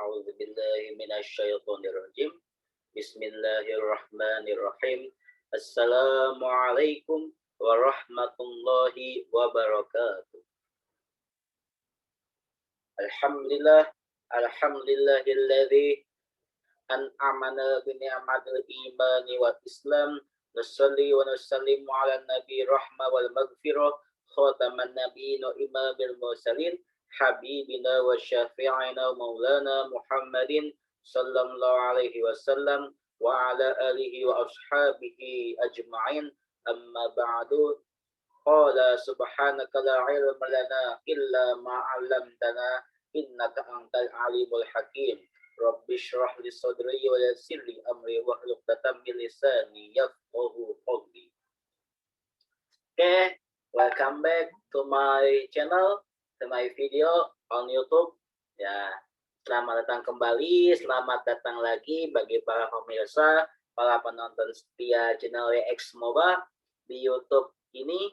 أعوذ بالله من الشيطان الرجيم بسم الله الرحمن الرحيم السلام عليكم ورحمة الله وبركاته الحمد لله الحمد لله الذي أنعمنا بنعمة الإيمان والإسلام نصلي ونسلم على النبي الرحمة والمغفرة خاتم النبيين وإمام المرسلين حبيبنا وشفيعنا مولانا محمد صلى الله عليه وسلم وعلى آله وأصحابه أجمعين أما بعد قال سبحانك لا علم لنا إلا ما علمتنا إنك أنت العليم الحكيم رب اشرح لي صدري ويسر لي أمري واحلل عقدة من لساني يفقهوا قولي. Okay, welcome back to my channel, to my video on YouTube. Ya, selamat datang kembali, selamat datang lagi bagi para pemirsa, para penonton setia channel X Moba di YouTube ini.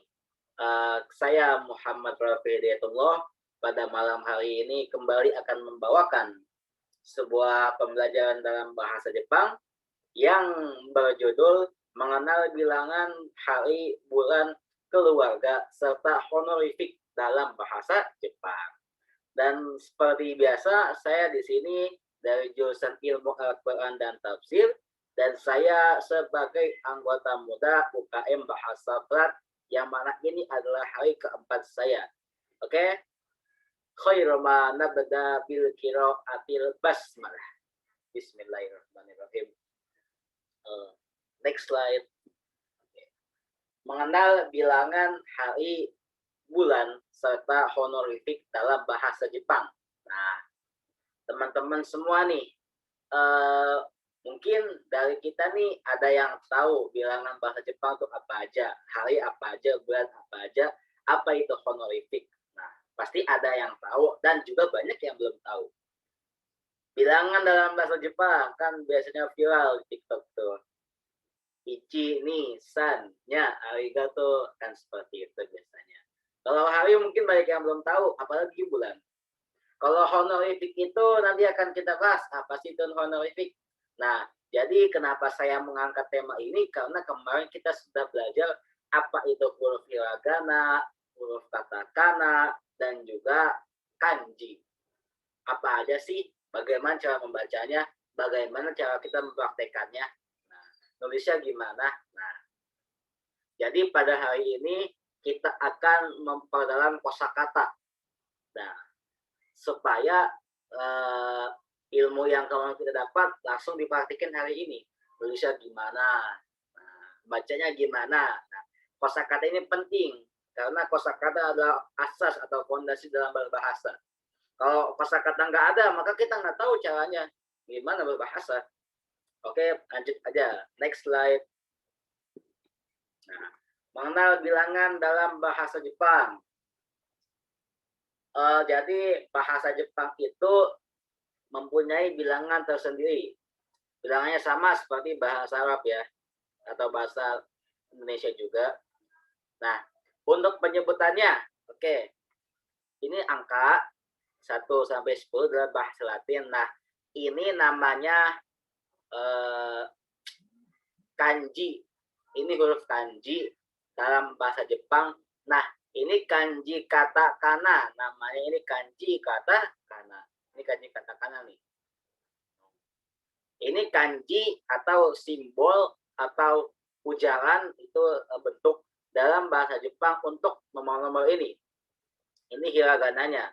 Saya Muhammad Rafi Hidayatullah pada malam hari ini kembali akan membawakan sebuah pembelajaran dalam bahasa Jepang yang berjudul mengenal bilangan hari, bulan, keluarga, serta honorific dalam bahasa Jepang. Dan seperti biasa, saya di sini dari jurusan Ilmu Al-Quran dan Tafsir, dan saya sebagai anggota muda UKM Bahasa Prat, yang mana ini adalah hari keempat saya. Oke? Khairu ma nabda bil qiraatil basmalah. Bismillahirrahmanirrahim. Next slide. Mengenal bilangan hari, bulan, serta honorific dalam bahasa Jepang. Nah, teman-teman semua nih, mungkin dari kita nih ada yang tahu bilangan bahasa Jepang itu apa aja, hari apa aja, bulan apa aja, apa itu honorific. Nah, pasti ada yang tahu dan juga banyak yang belum tahu. Bilangan dalam bahasa Jepang kan biasanya viral di TikTok tuh. Ichi, ni, san, nya, arigato, kan seperti itu biasanya. Kalau hari mungkin banyak yang belum tahu, apalagi bulan. Kalau honorific itu nanti akan kita bahas, apa sih itu honorific. Nah, jadi kenapa saya mengangkat tema ini, karena kemarin kita sudah belajar apa itu huruf hiragana, huruf katakana, dan juga kanji. Apa aja sih, bagaimana cara membacanya, bagaimana cara kita mempraktekannya, nah, nulisnya gimana. Nah, jadi pada hari ini kita akan memperdalam kosakata. Nah, supaya ilmu yang kemarin kita dapat langsung dipraktikkan hari ini. Nulisnya gimana, nah, bacanya gimana. Nah, kosakata ini penting karena kosakata adalah asas atau fondasi dalam berbahasa. Kalau kosakata nggak ada, maka kita nggak tahu caranya gimana berbahasa. Oke, lanjut aja. Next slide. Nah, mengenal bilangan dalam bahasa Jepang. Jadi bahasa Jepang itu mempunyai bilangan tersendiri. Bilangannya sama seperti bahasa Arab ya, atau bahasa Indonesia juga. Nah, untuk penyebutannya, oke, ini angka 1 sampai 10 dalam bahasa Latin. Nah, ini namanya kanji. Ini huruf kanji dalam bahasa Jepang. Nah, ini kanji katakana. Namanya ini kanji katakana. Ini kanji katakana nih. Ini kanji atau simbol atau ujaran itu bentuk dalam bahasa Jepang untuk nomor-nomor ini. Ini hiragananya.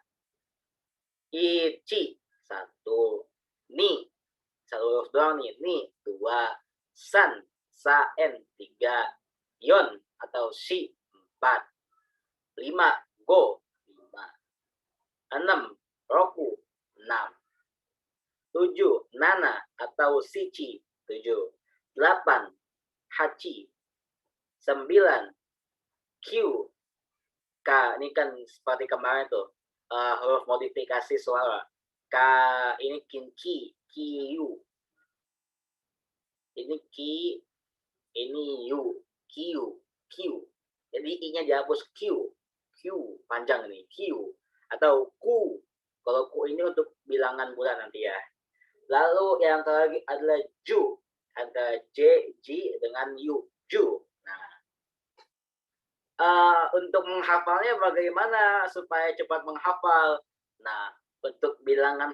Ichi, 1. Ni, 1 huruf doang nih. Ni, 2. San, saen, 3. Yon atau shi, 4. 5. Go, 5. 6. Roku, 6. 7. Nana atau shichi, 7. 8. Hachi. 9. Q. K, ini kan seperti kemarin tuh, huruf modifikasi suara. K, ini kinki, kiyu. Ini ki, ini yu, kiyu, q. Jadi i-nya dihapus q, q panjang nih, q. Atau ku. Kalau ku ini untuk bilangan bulan nanti ya. Lalu yang lagi adalah Ju, antara J, J dengan U, Ju. Nah, untuk menghafalnya bagaimana supaya cepat menghafal? Nah, untuk bilangan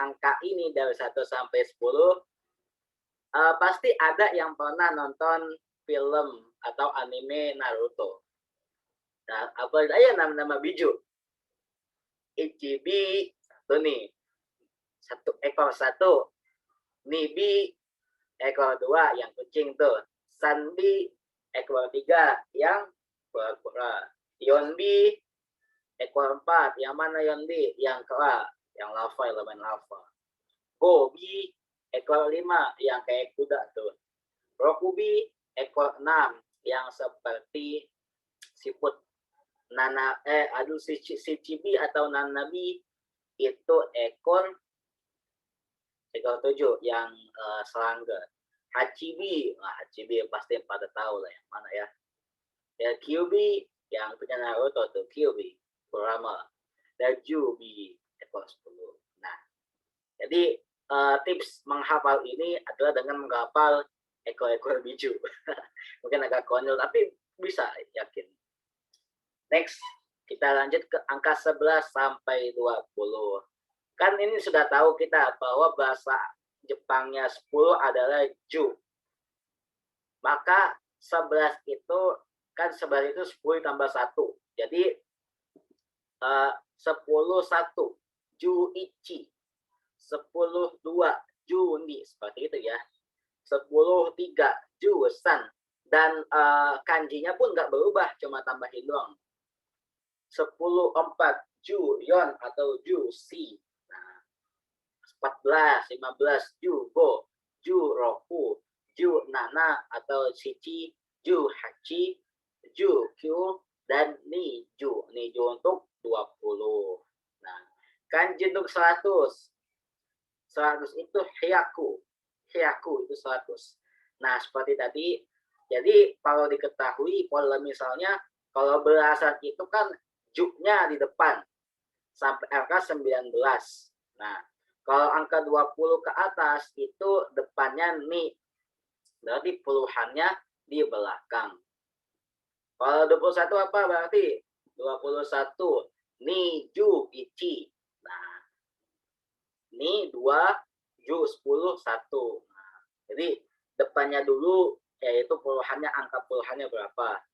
angka ini dari 1 sampai 10, pasti ada yang pernah nonton film atau anime Naruto. Nah, apa aja nama-nama biju? Ichibi, satu nih. Ekor satu. Nibi, ekor 2 yang kucing tuh. Sanbi, ekor 3 yang pura-pura. Yonbi, ekor 4. Yang mana Yonbi? Yang kera, yang lava, elemen lava. Gobi, ekor 5 yang kayak kuda tuh. Rokubi, ekor 6 yang seperti siput. Si Cibi atau Nanabi itu ekor 7 yang serangga. Hachibi pasti pada tahu lah yang mana ya. Ya Kyubi yang punya Naruto tuh, Kyubi, Kurama. Dan Jubi ekor 10. Nah, jadi tips menghafal ini adalah dengan menghafal ekor-ekor biju. Mungkin agak konyol tapi bisa, yakin. Next, kita lanjut ke angka 11 sampai 20. Kan ini sudah tahu kita bahwa bahasa Jepangnya 10 adalah Ju. Maka 11 itu, kan 11 itu 10 tambah 1. Jadi 10 1, Juichi. 10 2, Juni. Seperti itu ya. 10 3, Jusan. Dan kanjinya pun nggak berubah, cuma tambahin doang. 10 4, Juyon atau Jusi. Nah, 14 15, Jugo, Juroku, Junana atau Shichi, Juhachi, Jukyu, dan Niju. Niju untuk 20. Nah, kanji untuk 100. 100 itu Hyaku. Hyaku itu 100. Nah, seperti tadi, jadi kalau diketahui, kalau misalnya, kalau belasan itu kan Ju-nya di depan, sampai angka 19. Nah, kalau angka 20 ke atas, itu depannya Ni. Berarti puluhannya di belakang. Kalau 21 apa berarti? 21, Ni Ju Ichi. Nah, Ni 2, Ju 10, 1. Nah, jadi depannya dulu, yaitu puluhannya, angka puluhannya berapa.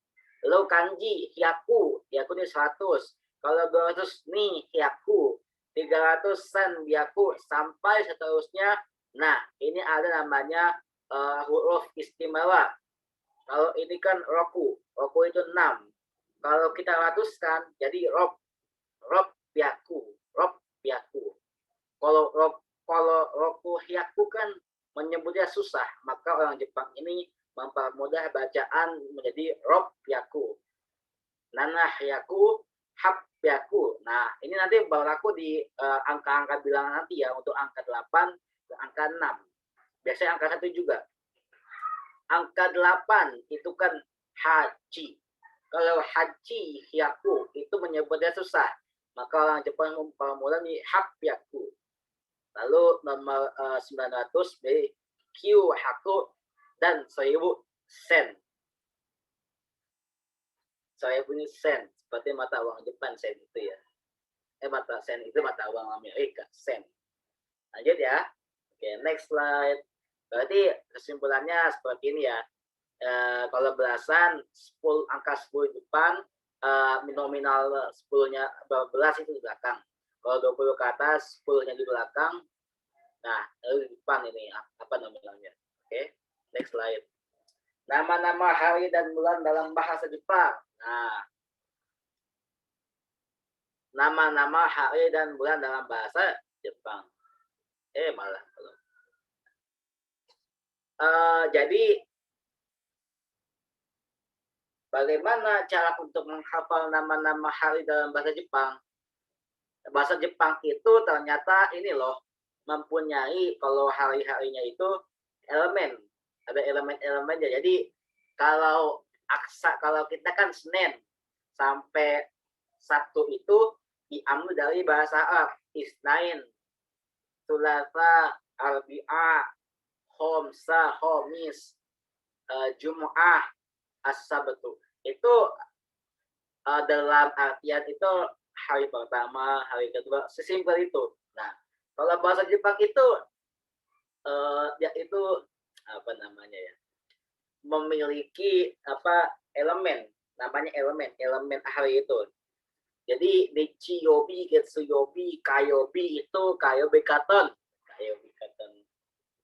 Lalu kanji, Hyaku. Hyaku ini 100. Kalau 200 nih, Hyaku. 300 San, Hyaku. Sampai seterusnya. Nah, ini ada namanya huruf istimewa. Kalau ini kan Roku. Roku itu 6. Kalau kita ratuskan, jadi Rob. Rob Hyaku. Rob Hyaku. Kalau Roku Hyaku kan menyebutnya susah. Maka orang Jepang ini mempermudah bacaan menjadi Rob Yaku. Nana Yaku, Hap Yaku. Nah, ini nanti berlaku di angka-angka bilangan nanti ya, untuk angka 8 dan angka 6. Biasanya angka 1 juga. Angka 8 itu kan Haji. Kalau Haji Yaku itu menyebutnya susah. Maka orang Jepang mempermudah di Hap Yaku. Lalu nomor 900 B, Q Haku, dan 1000 sen. 1000 ini sen, seperti mata uang Jepang sen itu ya. Mata sen itu mata uang Amerika, sen. Lanjut ya. Oke, next slide. Berarti kesimpulannya seperti ini ya. Kalau belasan, angka 10 di depan, nominal 10-nya 12 itu di belakang. Kalau 20 ke atas, 10-nya di belakang. Nah, lalu di depan ini apa nominalnya. Oke, next slide. Nama-nama hari dan bulan dalam bahasa Jepang. Nah, nama-nama hari dan bulan dalam bahasa Jepang. Malah belum. Jadi, bagaimana cara untuk menghafal nama-nama hari dalam bahasa Jepang? Bahasa Jepang itu ternyata ini loh, mempunyai kalau hari-harinya itu elemen. Ada elemen-elemennya. Jadi kalau kita kan Senin sampai Sabtu itu diambil dari bahasa Arab, Isnain. Sulasa, Arbi'a, Khomsa, Khomis, Jum'ah, As-Sabtu. Itu dalam artian itu hari pertama, hari kedua, sesimpel itu. Nah, kalau bahasa Jepang itu ya itu apa namanya ya? Memiliki elemen, namanya elemen hari itu. Jadi Nichi Yobi, Getsu Yobi, Kayobi itu Kayobi Katon,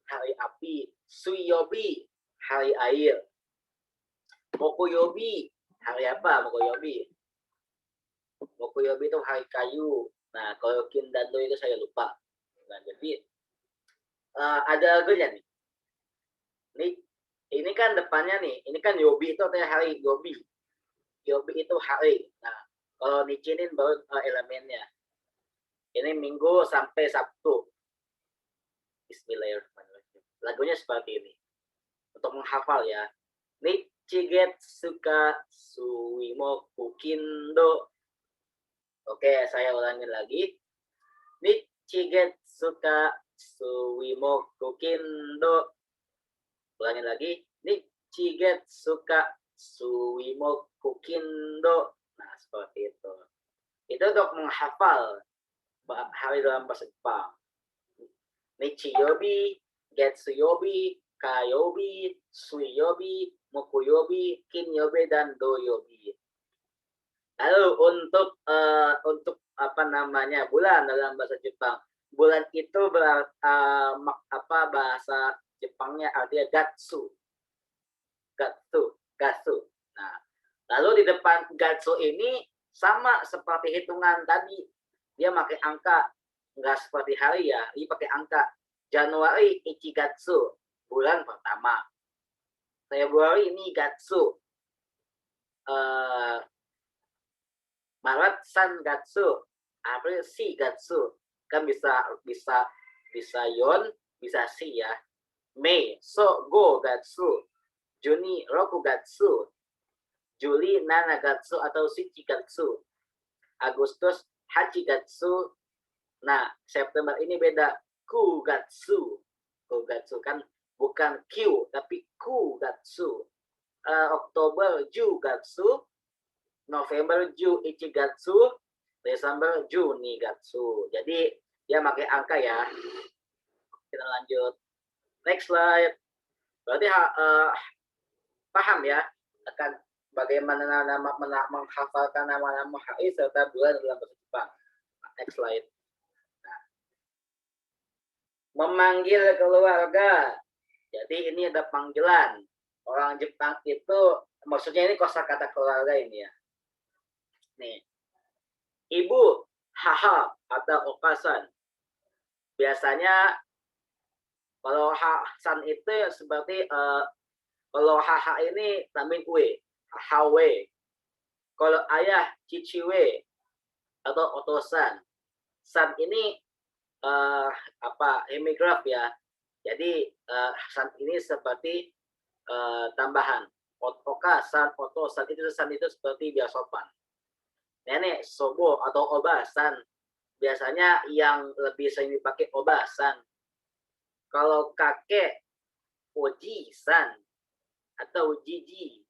hari api, Suyobi hari air, Mokoyobi hari apa? Mokoyobi itu hari kayu. Nah, kalau Kindando itu saya lupa. Nah, jadi ada lagunya nih. Ini kan depannya nih, ini kan Yobi itu artinya hari Yobi. Yobi itu hari. Nah, kalau Nichinin baru elemennya. Ini Minggu sampai Sabtu. Bismillahirrahmanirrahim. Lagunya seperti ini. Untuk menghafal ya. Nichigetsuka Suimoku Kindo. Oke, saya ulangi lagi. Nichigetsuka Suimoku Kindo. Ulangi lagi. Nichigetsuka Suimoku Kindo. Nah, seperti itu. Itu untuk menghafal hari dalam bahasa Jepang. Nichiyobi, Getsuyobi, Kayobi, Suiyobi, Mokuyobi, Kinyobi, dan Doyobi. Lalu untuk apa namanya bulan dalam bahasa Jepang, bulan itu bahasa Jepangnya artinya Gatsu. Nah, lalu di depan Gatsu ini sama seperti hitungan tadi, dia pakai angka, nggak seperti hari ya, ini pakai angka. Januari Ichigatsu, bulan pertama. Februari ini Gatsu. Maret Sangatsu, April Shigatsu. Kan bisa Yon, bisa Si ya. Mei Go Gatsu, Juni Rokugatsu, Juli Nanagatsu atau Shichigatsu, Agustus Hachigatsu. Nah, September ini beda, Kugatsu. Kugatsu kan bukan Q, tapi Kugatsu. Oktober Jugatsu, November Ju Ichigatsu, Desember Junigatsu. Jadi dia pakai angka ya. Kita lanjut. Next slide. Berarti paham ya akan bagaimana menghafalkan nama-nama hari serta bulan dalam bahasa Jepang. Next slide. Memanggil keluarga. Jadi ini ada panggilan. Orang Jepang itu, maksudnya ini kosakata keluarga ini ya. Nih. Ibu, haha, atau okasan. Biasanya kalau hasan itu seperti kalau haha ini tamin kue, hawe. Kalau ayah, ciciwe atau otosan. San ini hemigraf ya. Jadi san ini seperti tambahan. Okasan, otosan itu san itu seperti biar sopan. Nenek, sobo atau obasan. Biasanya yang lebih sering dipakai obasan. Kalau kakek, oji-san atau jiji.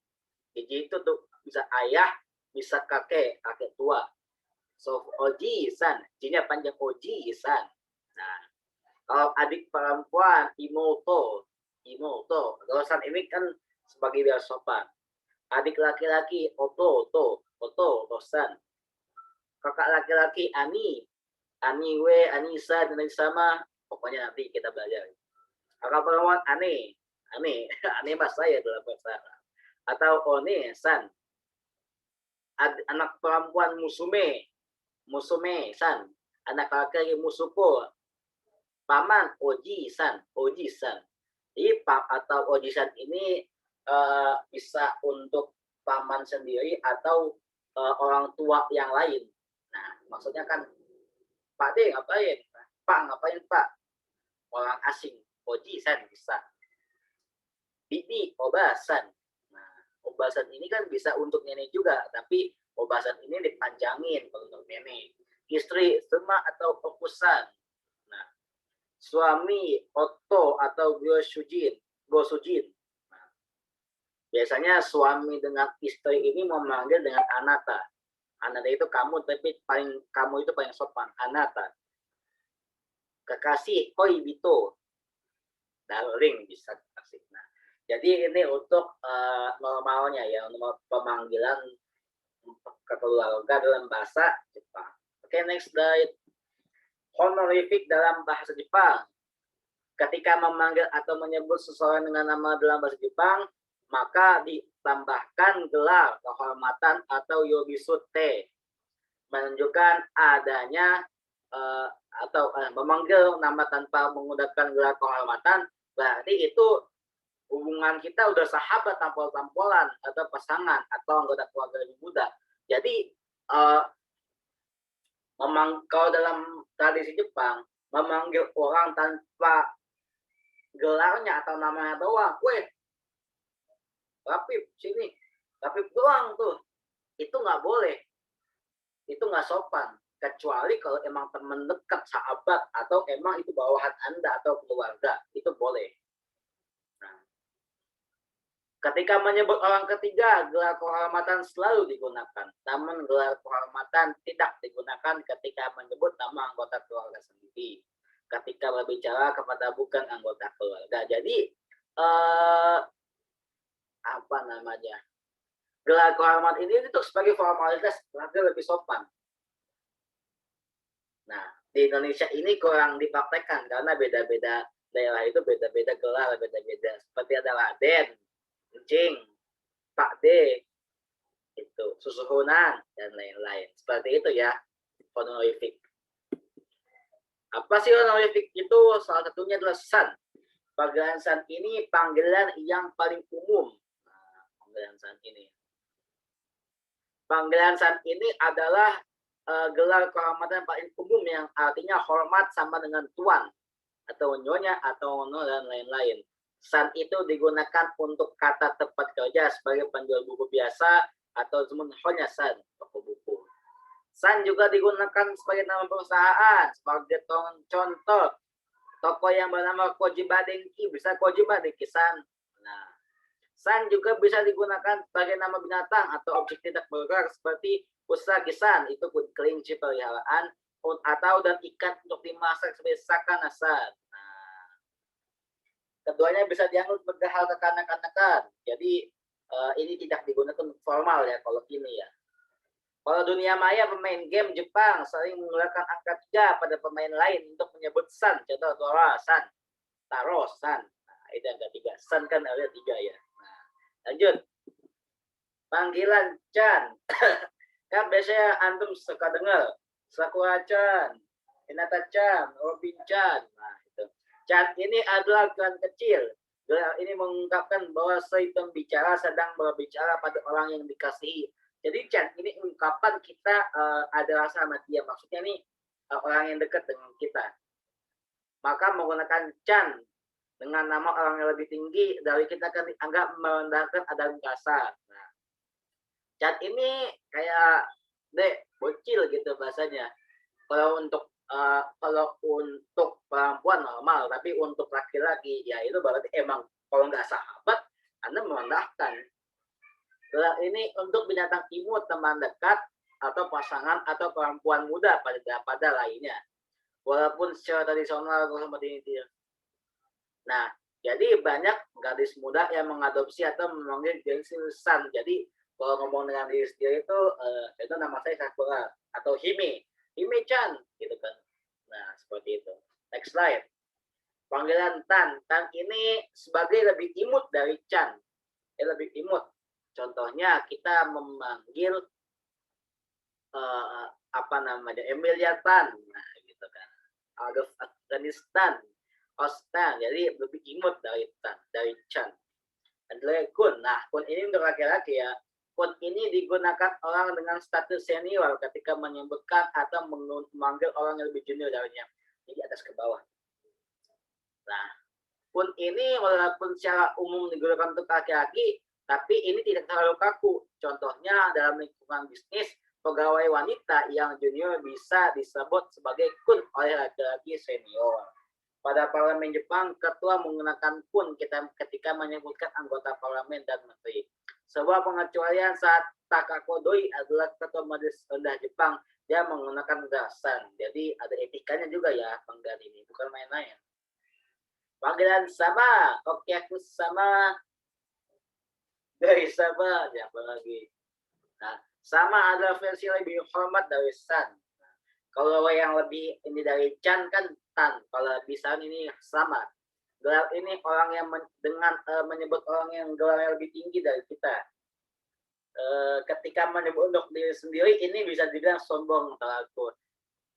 Jiji itu tuh bisa ayah, bisa kakek tua. So, oji-san, jinya panjang oji-san. Nah, kalau adik perempuan, imoto. Kalau san ini kan sebagai biar sopan. Adik laki-laki, otosan. Kakak laki-laki, aniwe, anisa, dan lain sama. Pokoknya nanti kita belajar. Kakak perempuan, ane mas saya dalam bahasa Arab. Atau one-san. Anak perempuan musume-san. Anak laki-laki musuko. Paman, oji-san. Jadi atau oji-san ini bisa untuk paman sendiri atau orang tua yang lain. Nah, maksudnya kan, Pak D ngapain? Pak ngapain Pak? Orang asing, oji-san bisa. Bibi, obasan. Nah, obasan ini kan bisa untuk nenek juga, tapi obasan ini dipanjangin untuk nenek. Istri, sema atau okusan. Nah, suami Otto atau Go Sujin. Nah, biasanya suami dengan istri ini memanggil dengan Anata. Anata itu kamu, tapi kamu itu paling sopan. Anata. Kekasih Koibito. Darling bisa kasih. Nah, jadi ini untuk normalnya ya, untuk pemanggilan keluarga dalam bahasa Jepang. Oke, next slide. Honorific dalam bahasa Jepang. Ketika memanggil atau menyebut seseorang dengan nama dalam bahasa Jepang, maka ditambahkan gelar kehormatan atau yobisute, menunjukkan adanya atau memanggil nama tanpa menggunakan gelar kehormatan, berarti itu hubungan kita udah sahabat tampol-tampolan atau pasangan atau anggota keluarga lebih muda. Jadi kalau dalam tradisi Jepang, memanggil orang tanpa gelarnya atau namanya doang, weh, Rapip sini, Rapip doang tuh, itu nggak boleh, itu nggak sopan, kecuali kalau emang teman dekat, sahabat, atau emang itu bawahan Anda atau keluarga, itu boleh. Nah, ketika menyebut orang ketiga, gelar kehormatan selalu digunakan, namun gelar kehormatan tidak digunakan ketika menyebut nama anggota keluarga sendiri, ketika berbicara kepada bukan anggota keluarga. Jadi apa namanya, gelar kehormatan ini untuk sebagai formalitas agar lebih sopan. Nah, di Indonesia ini kurang dipraktekkan karena beda-beda daerah itu beda-beda gelar, beda-beda. Seperti ada Raden, Encing, Pak D, itu Susuhunan dan lain-lain. Seperti itu ya, honorific. Apa sih honorific itu? Salah satunya adalah san. Panggilan san ini panggilan yang paling umum. Nah, panggilan san ini. Panggilan san ini adalah gelar kehormatan paling umum yang artinya hormat sama dengan tuan atau nyonya atau ono dan lain-lain. San itu digunakan untuk kata tempat kerja sebagai penjual buku biasa atau semuanya san, toko buku. San juga digunakan sebagai nama perusahaan, sebagai contoh toko yang bernama Kojiba Denki, bisa Kojiba Denki-san. Nah, san juga bisa digunakan sebagai nama binatang atau objek tidak bergerak seperti usagi-san, itu kelinci peliharaan, atau dan ikan untuk dimasak sebagai sakana-san. Nah, keduanya bisa dianggap sebagai hal kekanak-kanakan. Jadi ini tidak digunakan formal ya kalau ini ya. Kalau dunia maya, pemain game Jepang sering menggunakan angka 3 pada pemain lain untuk menyebut san. Contoh Tora-san, Taro-san. Nah, itu angka 3. San kan ada 3 ya. Nah, lanjut. Panggilan Chan. Kan biasanya antum suka dengar. Sakura-chan, Hinata-chan, Robin-chan. Nah, itu. Chan ini adalah gelar kecil. Gelar ini mengungkapkan bahwa si pembicara sedang berbicara pada orang yang dikasihi. Jadi Chan ini ungkapan kita ada rasa sama dia. Maksudnya nih orang yang dekat dengan kita. Maka menggunakan Chan dengan nama orang yang lebih tinggi dari kita kan dianggap merendahkan ada kasar. Nah, Chan ini kayak dek bocil gitu bahasanya. Kalau untuk perempuan normal, tapi untuk laki-laki ya itu berarti emang kalau nggak sahabat, Anda merendahkan. Gelar ini untuk binatang imut, teman dekat, atau pasangan, atau perempuan muda pada lainnya. Walaupun secara tradisional seperti ini. Nah, jadi banyak gadis muda yang mengadopsi atau memanggil san. Jadi kalau ngomong dengan diri sendiri itu nama saya Sakura atau Hime, Hime-chan, gitu kan. Nah, seperti itu. Next slide. Panggilan Tan. Tan ini sebagai lebih imut dari Chan. Lebih imut. Contohnya kita memanggil apa namanya, Emilia Tan, nah gitu kan, Afghanistan, Ostan, jadi lebih imut dari Tan, dari Chan. Adalah Kun. Nah, Kun ini untuk laki-laki ya. Kun ini digunakan orang dengan status senior ketika menyebutkan atau memanggil orang yang lebih junior darinya. Jadi atas ke bawah. Nah, Kun ini walaupun secara umum digunakan untuk laki-laki, tapi ini tidak terlalu kaku. Contohnya dalam lingkungan bisnis, pegawai wanita yang junior bisa disebut sebagai kun oleh laki-laki senior. Pada parlemen Jepang, ketua menggunakan kun ketika menyebutkan anggota parlemen dan menteri. Sebuah pengecualian saat Takako Doi adalah ketua majelis rendah Jepang, dia menggunakan dasan. Jadi ada etikanya juga ya panggilan ini, bukan main-main. Panggilan sama, oke aku sama, dari sama, siapa lagi? Nah, sama adalah versi lebih hormat dari san. Kalau yang lebih ini dari Chan kan Tan, kalau bisa ini sama. Gelar ini orang yang dengan menyebut orang yang gelarnya lebih tinggi dari kita. Ketika menyebut untuk diri sendiri ini bisa dibilang sombong kalau aku.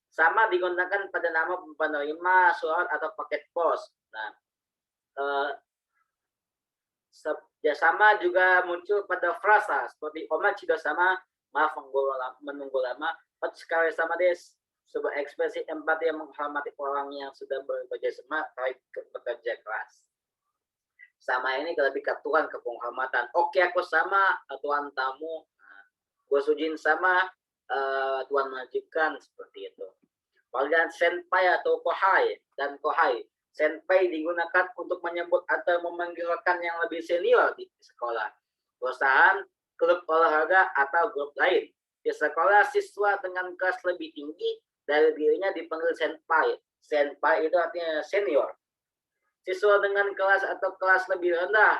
Sama digunakan pada nama penerima surat atau paket pos. Nah, sama juga muncul pada frasa seperti omachi sama, maaf menunggu lama, sekali sama des, sebuah ekspresi empati yang menghormati orang yang sudah bekerja sama, baik bekerja keras. Sama ini lebih ke Tuhan, ke penghormatan. Oke, aku sama, tuan tamu. Gue sujin sama, tuan majikan, seperti itu. Panggilan senpai atau kohai dan kohai. Senpai digunakan untuk menyebut atau memanggil rekan yang lebih senior di sekolah, perusahaan, klub olahraga, atau grup lain. Di sekolah, siswa dengan kelas lebih tinggi dari dirinya dipanggil senpai. Senpai itu artinya senior. Siswa dengan kelas atau kelas lebih rendah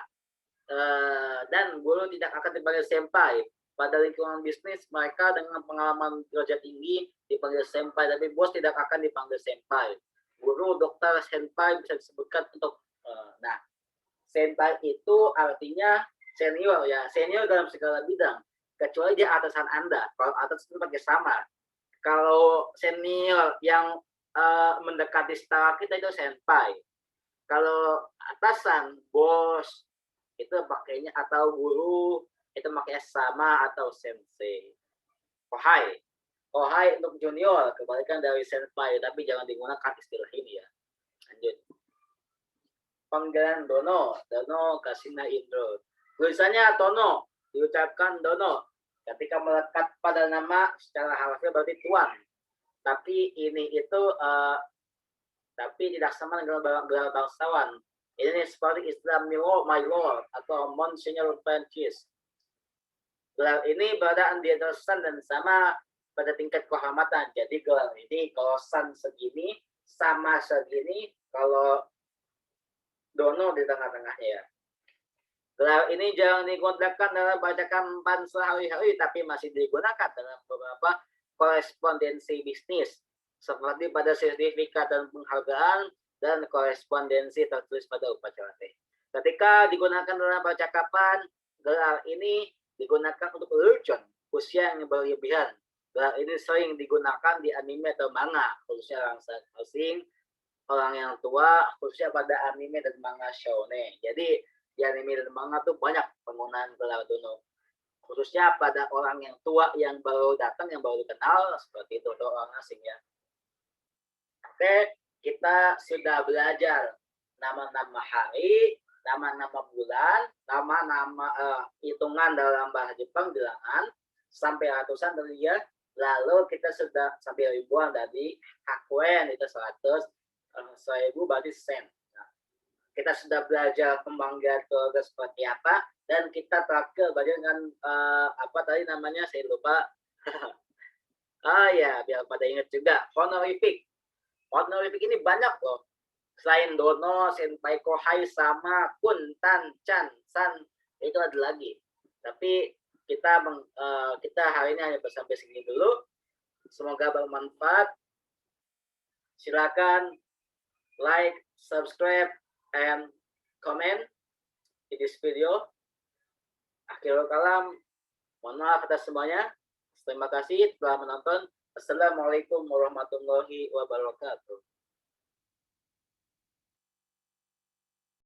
dan guru tidak akan dipanggil senpai. Pada lingkungan bisnis, mereka dengan pengalaman kerja tinggi dipanggil senpai, tapi bos tidak akan dipanggil senpai. Guru, dokter, senpai bisa disebutkan untuk nah, senpai itu artinya senior ya, senior dalam segala bidang, kecuali dia atasan Anda. Kalau atas itu pakai sama. Kalau senior yang mendekati setara kita itu senpai. Kalau atasan, bos, itu pakainya atau guru, itu pakai sama atau sensei. Kohai. Kohai untuk junior, kebalikan dari senpai, tapi jangan digunakan istilah ini ya. Lanjut. Panggilan dono, dono kasina indro. Tulisannya tono, diucapkan dono. Ketika melekat pada nama secara harfiah berarti tuan. Tapi ini itu tapi tidak sama dengan gelar bangsawan. Ini seperti istilah my lord atau Monsignor Francis. Gelar ini berada di atas san dan sama pada tingkat kehormatan. Jadi gelar ini kalau san segini, sama segini, kalau dono di tengah-tengahnya ya. Gelar ini jarang digunakan dalam bacakan pan sehari-hari, tapi masih digunakan dalam beberapa korespondensi bisnis, seperti pada sertifikat dan penghargaan dan korespondensi tertulis pada upacara teh. Ketika digunakan dalam percakapan, gelar ini digunakan untuk lelucon, usia yang berlebihan. Gelar ini sering digunakan di anime atau manga, khususnya orang asing, orang yang tua, khususnya pada anime dan manga shonen. Jadi di anime dan manga tuh banyak penggunaan gelar dono, khususnya pada orang yang tua yang baru datang, yang baru dikenal, seperti itu atau orang asing ya. Oke, kita sudah belajar nama-nama hari, nama-nama bulan, nama-nama hitungan dalam bahasa Jepang, bilangan, sampai ratusan tadi ya. Lalu kita sudah sampai ribuan tadi, hakuen itu 100, 1000 berarti sen. Kita sudah belajar pembanggaan keluarga seperti apa, dan kita terakhir belajar dengan apa tadi namanya, saya lupa. Ya, biar pada ingat juga, honorific. Honorific ini banyak loh. Selain dono, senpai, kohai, sama, kun, tan, chan, san, itu ada lagi. Tapi kita hari ini hanya sampai segini dulu. Semoga bermanfaat. Silakan like, subscribe, and comment di this video. Akhirul kalam, mohon maaf atas semuanya. Terima kasih telah menonton. Assalamualaikum warahmatullahi wabarakatuh.